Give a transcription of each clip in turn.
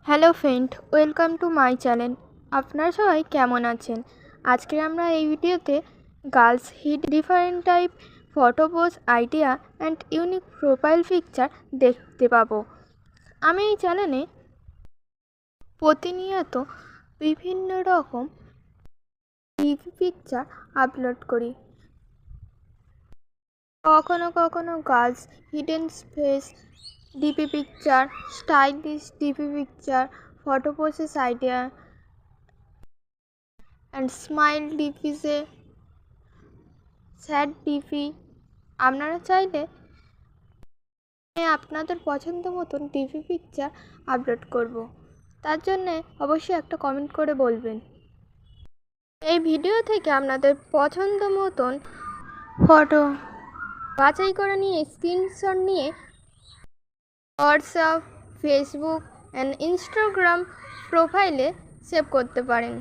Hello friend, welcome to my channel. আপনারা সবাই কেমন আছেন? আজকে আমরা এই ভিডিওতে girls hit different type photo pose idea and unique profile picture দেখতে পাবো। আমি এই চ্যানেলে প্রতিনিয়ত বিভিন্ন রকম ডিপি পিকচার আপলোড করি। কখনো কখনো girls hidden face DP picture, stylish DP picture, photo poses idea and smile ডিপিসে স্যাড ডিপি। আপনারা চাইলে আপনাদের পছন্দ মতন ডিপি পিকচার আপলোড করব। তার জন্যে অবশ্যই একটা কমেন্ট করে বলবেন। এই ভিডিও থেকে আপনাদের পছন্দ মতন ফটো বাছাই করে নিয়ে স্ক্রিনশট নিয়ে হোয়াটসঅ্যাপ, ফেসবুক অ্যান্ড ইনস্টাগ্রাম প্রোফাইলে সেভ করতে পারেন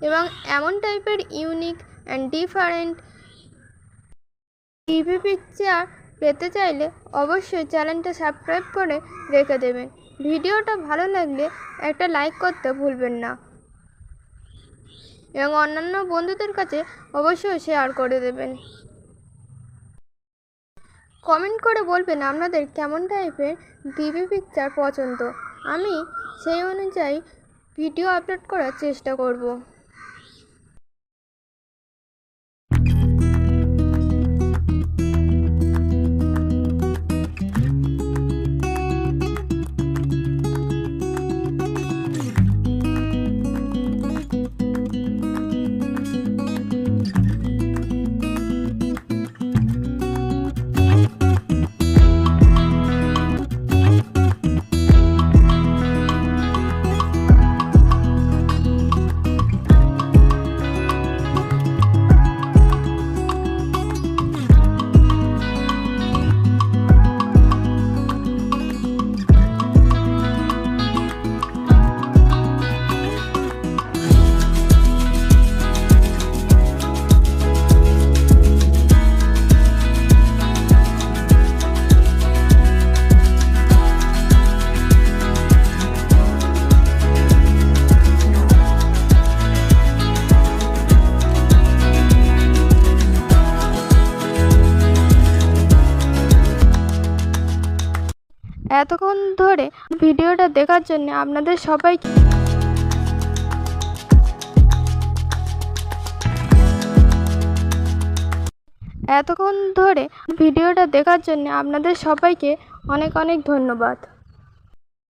এবং এমন টাইপের unique and different DP picture পেতে চাইলে অবশ্যই চ্যানেলটা সাবস্ক্রাইব করে রেখে দেবেন। ভিডিওটা ভালো লাগলে একটা লাইক করতে ভুলবেন না এবং অন্যান্য বন্ধুদের কাছে অবশ্যই শেয়ার করে দেবেন। কমেন্ট করে বলবেন আপনাদের কেমন টাইপের ডিপি পিকচার পছন্দ। আমি সেই অনুযায়ী ভিডিও আপলোড করার চেষ্টা করব। এতক্ষণ ধরে ভিডিওটা দেখার জন্য আপনাদের সবাইকে অনেক অনেক ধন্যবাদ।